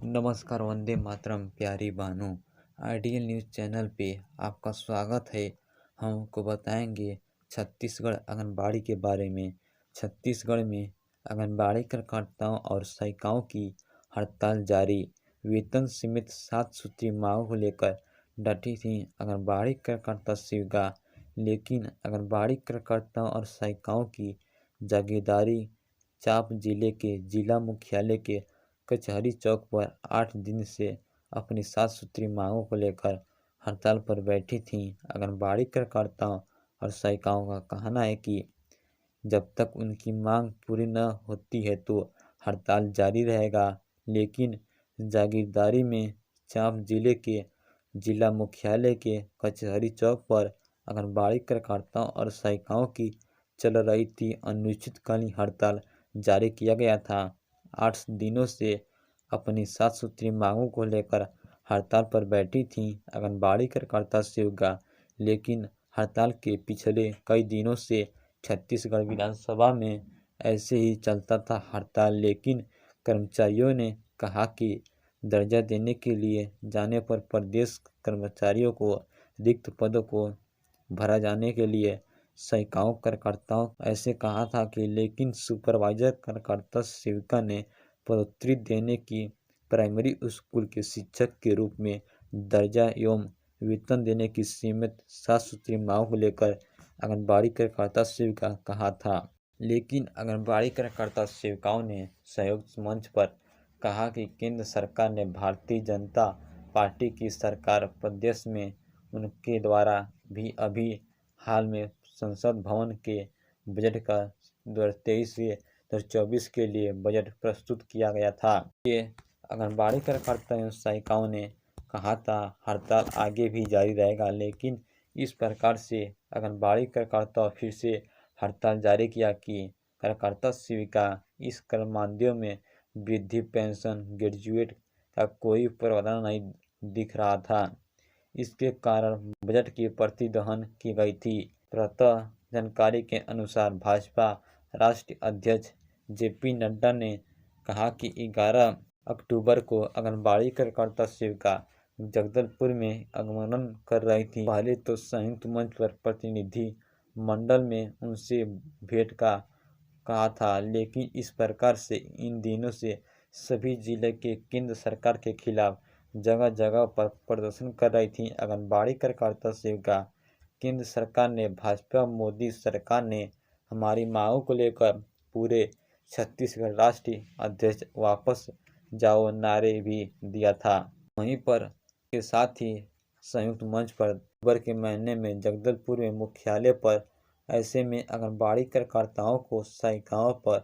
नमस्कार, वंदे मातरम प्यारी बहनों। आइडियल न्यूज़ चैनल पे आपका स्वागत है। हम आपको बताएंगे छत्तीसगढ़ आंगनबाड़ी के बारे में। छत्तीसगढ़ में आंगनबाड़ी कार्यकर्ताओं और सहायिकाओं की हड़ताल जारी। वेतन सीमित 7 सूत्रीय मांगों को लेकर डटी थी आंगनबाड़ी कार्यकर्ता सेविका, लेकिन आंगनबाड़ी कार्यकर्ताओं और सहायिकाओं की जागीरदारी चाप जिले के जिला मुख्यालय के कचहरी चौक पर 8 दिन से अपनी 7 सूत्रीय मांगों को लेकर हड़ताल पर बैठी थीं। आंगनबाड़ी कार्यकर्ताओं और सहायिकाओं का कहना है कि जब तक उनकी मांग पूरी न होती है तो हड़ताल जारी रहेगा। लेकिन जागीरदारी में चांप जिले के जिला मुख्यालय के कचहरी चौक पर आंगनबाड़ी कार्यकर्ताओं और सहायिकाओं की चल रही थी अनिश्चितकालीन हड़ताल जारी किया गया था। 8 दिनों से अपनी 7 सूत्रीय मांगों को लेकर हड़ताल पर बैठी थीं आंगनबाड़ी कार्यकर्ता सेविका, लेकिन हड़ताल के पिछले कई दिनों से छत्तीसगढ़ विधानसभा में ऐसे ही चलता था हड़ताल। लेकिन कर्मचारियों ने कहा कि दर्जा देने के लिए जाने पर प्रदेश कर्मचारियों को रिक्त पदों को भरा जाने के लिए सहायिकाओं कार्यकर्ताओं ऐसे कहा था कि, लेकिन सुपरवाइजर कार्यकर्ता सेविका ने पदोन्नति देने की, प्राइमरी स्कूल के शिक्षक के रूप में दर्जा एवं वेतन देने की सीमित 7 सूत्रीय मांगों को लेकर आंगनबाड़ी कार्यकर्ता सेविका कहा था। लेकिन आंगनबाड़ी कार्यकर्ता सेविकाओं ने सहयोग मंच पर कहा कि केंद्र सरकार ने भारतीय जनता पार्टी की सरकार प्रदेश में उनके द्वारा भी अभी हाल में संसद भवन के बजट का 2023 से 2024 के लिए बजट प्रस्तुत किया गया था। ये आंगनबाड़ी कार्यकर्ता एवं सहायिकाओं ने कहा था हड़ताल आगे भी जारी रहेगा, लेकिन इस प्रकार से आंगनबाड़ी कार्यकर्ता फिर से हड़ताल जारी किया कि कार्यकर्ता सेविका इस कर्ममानदेय में वृद्धि, पेंशन, ग्रेजुएट का कोई प्रावधान नहीं दिख रहा था। इसके कारण बजट की प्रतिदहन की गई थी। प्रातः जानकारी के अनुसार भाजपा राष्ट्रीय अध्यक्ष जेपी नड्डा ने कहा कि 11 अक्टूबर को आंगनबाड़ी कार्यकर्ता सेविका जगदलपुर में आगमन कर रही थी। पहले तो संयुक्त मंच पर प्रतिनिधि मंडल में उनसे भेंट का कहा था, लेकिन इस प्रकार से इन दिनों से सभी जिले के केंद्र सरकार के खिलाफ जगह जगह पर प्रदर्शन कर रही थी आंगनबाड़ी कार्यकर्ता सेविका। केंद्र सरकार ने, भाजपा मोदी सरकार ने हमारी मांगों को लेकर पूरे छत्तीसगढ़ राष्ट्रीय अध्यक्ष वापस जाओ नारे भी दिया था। वहीं पर के साथ ही संयुक्त मंच पर अक्टूबर के महीने में जगदलपुर में मुख्यालय पर ऐसे में आंगनबाड़ी कार्यकर्ताओं को सहायिकाओं पर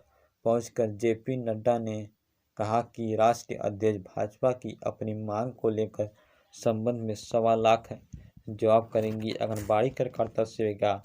पहुंचकर जेपी नड्डा ने कहा कि राष्ट्रीय अध्यक्ष भाजपा की अपनी मांग को लेकर संबंध में 1.25 लाख जवाब करेंगी आंगनबाड़ी कार्यकर्ता सेविका।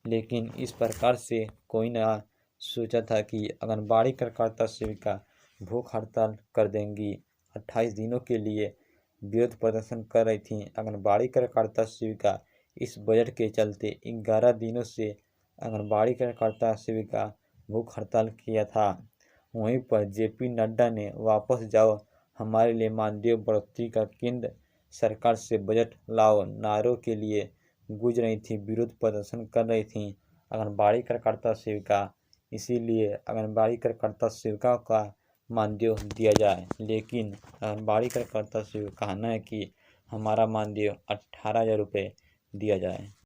लेकिन इस प्रकार से कोई न सोचा था कि आंगनबाड़ी कार्यकर्ता सेविका भूख हड़ताल कर देंगी। 28 दिनों के लिए विरोध प्रदर्शन कर रही थी आंगनबाड़ी कार्यकर्ता सेविका। इस बजट के चलते 11 दिनों से आंगनबाड़ी कार्यकर्ता सेविका भूख हड़ताल किया था। वहीं पर जेपी नड्डा ने वापस जाओ, हमारे लिए मानदेय बढ़ोतरी का केंद्र सरकार से बजट लाओ नारों के लिए गूंज रही थी, विरोध प्रदर्शन कर रही थी आंगनबाड़ी कार्यकर्ता सेविका। इसीलिए आंगनबाड़ी कार्यकर्ता सेविका का मानदेय दिया जाए, लेकिन आंगनबाड़ी कार्यकर्ता से कहना है कि हमारा मानदेय 18,000 रुपये दिया जाए।